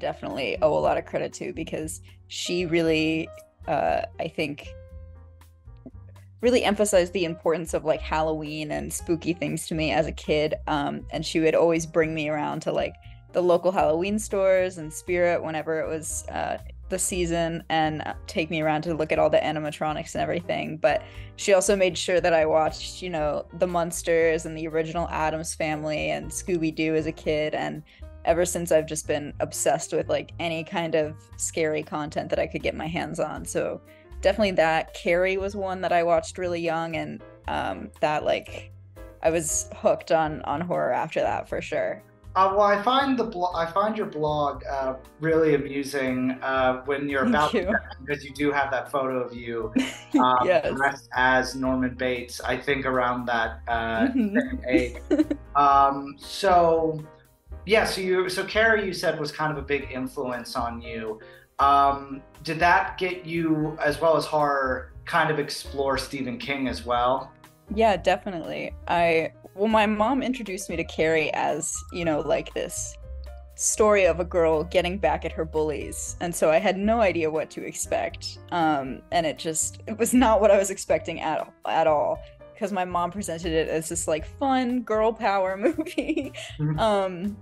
definitely owe a lot of credit to, because she really, I think, really emphasized the importance of like Halloween and spooky things to me as a kid. And she would always bring me around to like the local Halloween stores and Spirit whenever it was the season, and take me around to look at all the animatronics and everything. But she also made sure that I watched, you know, the Munsters and the original Addams Family and Scooby-Doo as a kid. And ever since, I've just been obsessed with like any kind of scary content that I could get my hands on. So definitely that. Carrie was one that I watched really young, and that like I was hooked on horror after that for sure. Well, I find your blog really amusing when you're Thank about to, you. because you do have that photo of you Yes. dressed as Norman Bates. I think around that Mhm. same age. So yeah, so Carrie, you said, was kind of a big influence on you. Did that get you, as well as horror, kind of explore Stephen King as well? Yeah, definitely. Well, my mom introduced me to Carrie as, you know, like this story of a girl getting back at her bullies. And so I had no idea what to expect. And it was not what I was expecting at all. Because my mom presented it as this like fun girl power movie. Mhm. Um,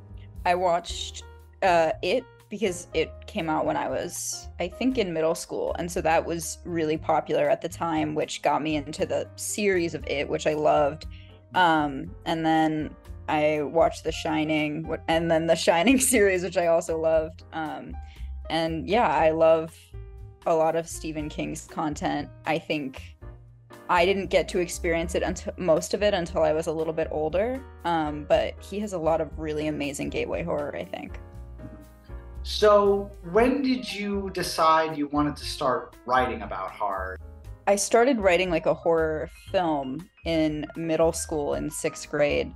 I watched it because it came out when I was, I think, in middle school. And so that was really popular at the time, which got me into the series of It, which I loved. And then I watched The Shining, and then the Shining series, which I also loved. And yeah, I love a lot of Stephen King's content. I think I didn't get to experience it until most of it until I was a little bit older. But he has a lot of really amazing gateway horror, I think. So when did you decide you wanted to start writing about horror? I started writing like a horror film in middle school in sixth grade,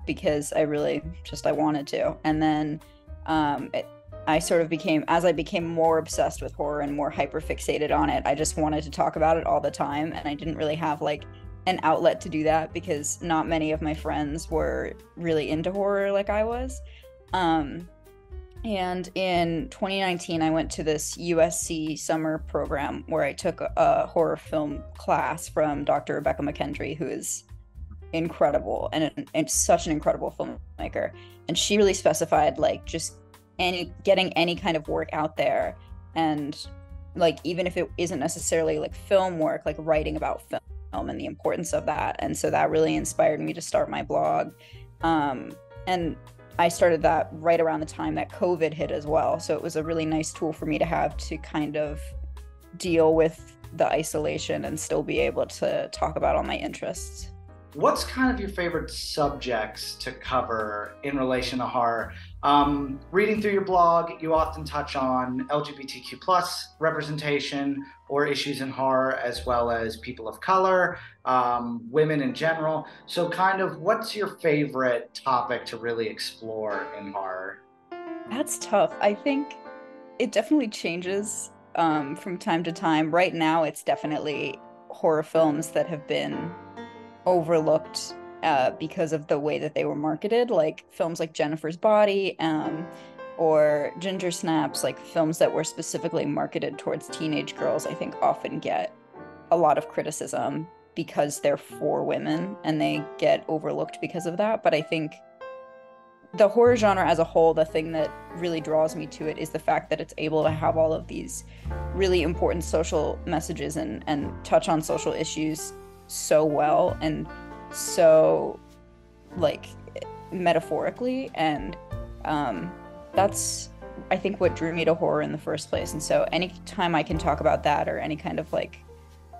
because I wanted to. And then I sort of became, as I became more obsessed with horror and more hyper fixated on it, I just wanted to talk about it all the time. And I didn't really have like an outlet to do that because not many of my friends were really into horror like I was. Um, And in 2019, I went to this USC summer program where I took a horror film class from Dr. Rebecca McKendry, who is incredible and such an incredible filmmaker. And she really specified like just getting any kind of work out there, and like even if it isn't necessarily like film work, like writing about film and the importance of that. And so that really inspired me to start my blog. And I started that right around the time that COVID hit as well. So it was a really nice tool for me to have to kind of deal with the isolation and still be able to talk about all my interests. What's kind of your favorite subjects to cover in relation to horror? Reading through your blog, you often touch on LGBTQ plus representation or issues in horror, as well as people of color, women in general. So kind of what's your favorite topic to really explore in horror? That's tough. I think it definitely changes from time to time. Right now, it's definitely horror films that have been overlooked because of the way that they were marketed, like films like Jennifer's Body, or Ginger Snaps, like films that were specifically marketed towards teenage girls, I think often get a lot of criticism because they're for women and they get overlooked because of that. But I think the horror genre as a whole, the thing that really draws me to it is the fact that it's able to have all of these really important social messages and touch on social issues so well and so like metaphorically. And that's I think what drew me to horror in the first place. And so anytime I can talk about that or any kind of like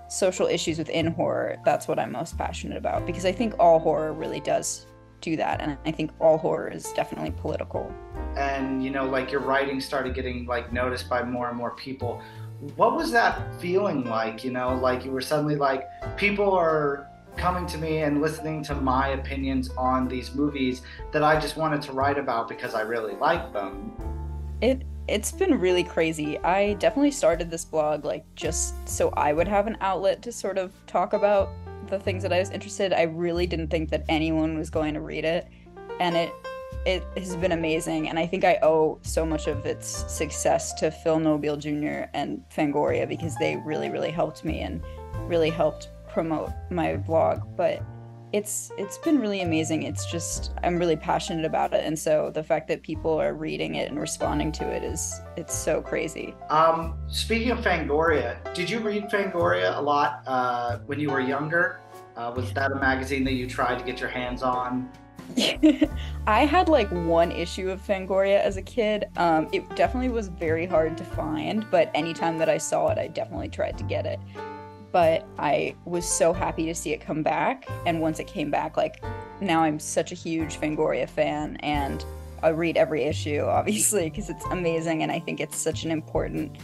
social issues within horror, that's what I'm most passionate about, because I think all horror really does do that, and I think all horror is definitely political. And like your writing started getting like noticed by more and more people. What was that feeling like? Like you were suddenly like, people are coming to me and listening to my opinions on these movies that I just wanted to write about because I really like them. It's been really crazy. I definitely started this blog like just so I would have an outlet to sort of talk about the things that I was interested. I really didn't think that anyone was going to read it, and it has been amazing, and I think I owe so much of its success to Phil Nobile Jr. and Fangoria, because they really, really helped me and really helped promote my blog. But it's been really amazing. It's just I'm really passionate about it, and so the fact that people are reading it and responding to it it's so crazy. Speaking of Fangoria, did you read Fangoria a lot when you were younger? Was that a magazine that you tried to get your hands on? I had like one issue of Fangoria as a kid. It definitely was very hard to find, but anytime that I saw it, I definitely tried to get it. But I was so happy to see it come back. And once it came back, like now I'm such a huge Fangoria fan, and I read every issue, obviously, because it's amazing. And I think it's such an important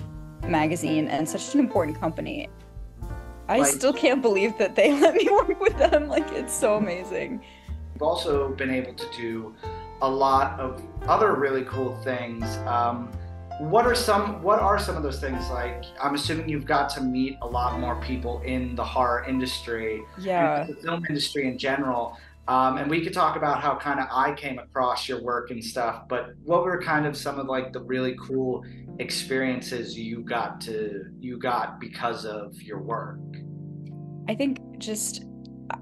magazine and such an important company. I still can't believe that they let me work with them. Like, it's so amazing. You've also been able to do a lot of other really cool things. What are some of those things? Like, I'm assuming you've got to meet a lot more people in the horror industry, Yeah, and the film industry in general. And we could talk about how kind of I came across your work and stuff, but what were kind of some of like the really cool experiences you got because of your work? I think just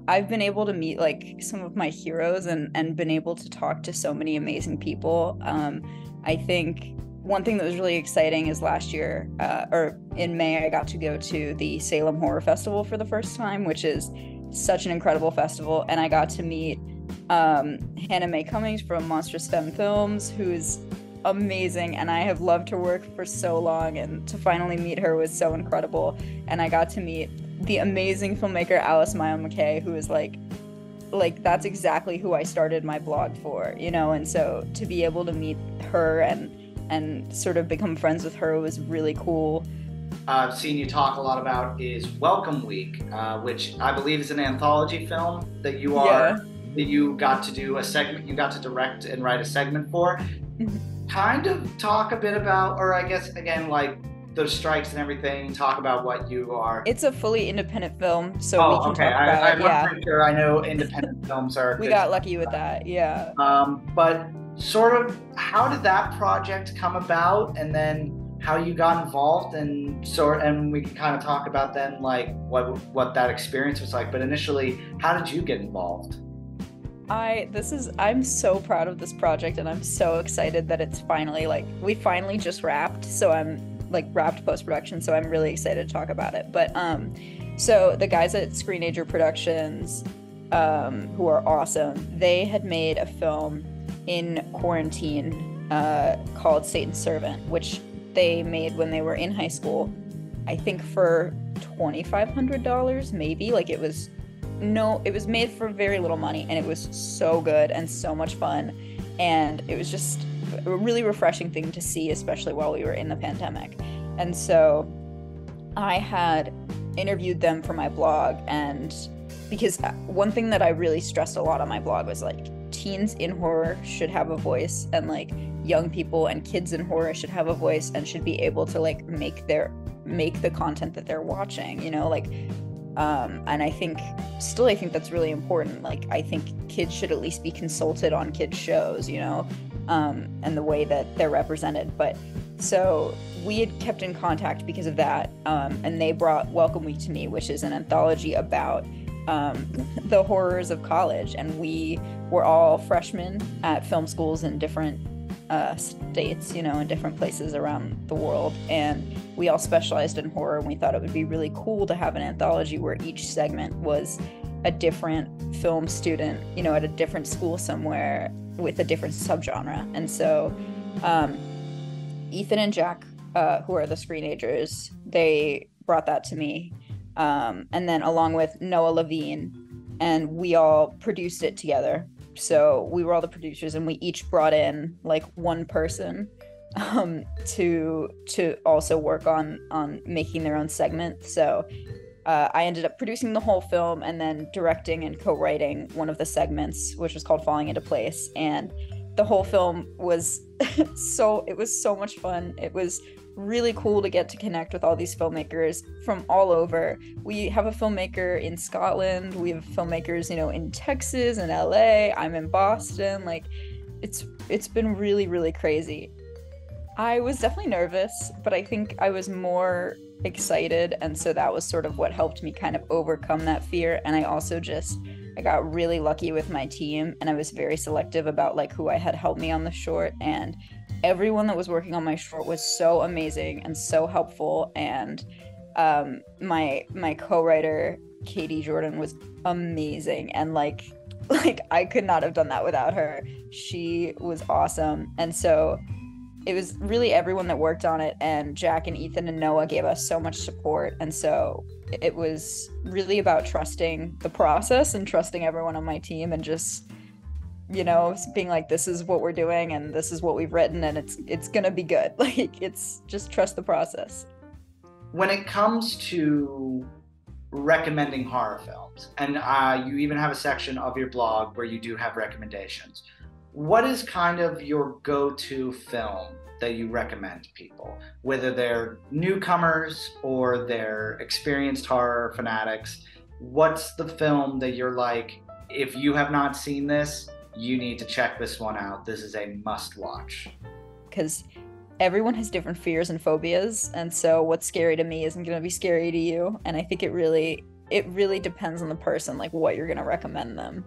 I've been able to meet like some of my heroes and been able to talk to so many amazing people. I think one thing that was really exciting is last year, or in May, I got to go to the Salem Horror Festival for the first time, which is such an incredible festival. And I got to meet Hannah Mae Cummings from Monstrous Femme Films, who's amazing. And I have loved her work for so long. And to finally meet her was so incredible. And I got to meet the amazing filmmaker Alice Maya McKay, who is like that's exactly who I started my blog for, you know. And so to be able to meet her and sort of become friends with her was really cool. I've seen you talk a lot about is Welcome Week, which I believe is an anthology film that you got to do a segment, you got to direct and write a segment for. Kind of talk a bit about, or I guess again, like those strikes and everything, talk about what you are. It's a fully independent film, so we can talk about I'm it. not pretty sure. I know independent films are. We got lucky with that, yeah. But sort of, how did that project come about, and then how you got involved, and we can kind of talk about then like what that experience was like. But initially, how did you get involved? I'm so proud of this project, and I'm so excited that it's finally we finally just wrapped. So I'm wrapped post-production, so I'm really excited to talk about it. But so the guys at Screenager Productions, who are awesome, they had made a film in quarantine called Satan's Servant, which they made when they were in high school, I think for $2,500 maybe. It was made for very little money, and it was so good and so much fun, and it was just a really refreshing thing to see, especially while we were in the pandemic. And so I had interviewed them for my blog, and because one thing that I really stressed a lot on my blog was teens in horror should have a voice, and young people and kids in horror should have a voice and should be able to make the content that they're watching, you know, and I think that's really important. I think kids should at least be consulted on kids shows, you know, and the way that they're represented. But so we had kept in contact because of that, and they brought Welcome Week to me, which is an anthology about the horrors of college. And we were all freshmen at film schools in different states, you know, in different places around the world, and we all specialized in horror, and we thought it would be really cool to have an anthology where each segment was a different film student, you know, at a different school somewhere with a different subgenre. And so Ethan and Jack, who are the Screenagers, they brought that to me, and then along with Noah Levine, and we all produced it together. So we were all the producers, and we each brought in one person to also work on making their own segment. So I ended up producing the whole film and then directing and co-writing one of the segments, which was called Falling Into Place. And the whole film was it was so much fun. It was really cool to get to connect with all these filmmakers from all over. We have a filmmaker in Scotland, we have filmmakers, you know, in Texas and LA, I'm in Boston. it's been really, really crazy. I was definitely nervous, but I think I was more excited, and so that was sort of what helped me kind of overcome that fear. And I also just I got really lucky with my team, and I was very selective about like who I had help me on the short, and everyone that was working on my short was so amazing and so helpful. And my co-writer Katie Jordan was amazing, and like I could not have done that without her. She was awesome. And so it was really everyone that worked on it, and Jack and Ethan and Noah gave us so much support. And so it was really about trusting the process and trusting everyone on my team, and just being like, this is what we're doing and this is what we've written, and it's gonna be good. Like, it's just trust the process. When it comes to recommending horror films, and you even have a section of your blog where you do have recommendations, what is kind of your go-to film that you recommend to people, whether they're newcomers or they're experienced horror fanatics? What's the film that you're like, if you have not seen this, you need to check this one out, this is a must watch? Because everyone has different fears and phobias, and so what's scary to me isn't going to be scary to you. And I think it really depends on the person, like what you're going to recommend them.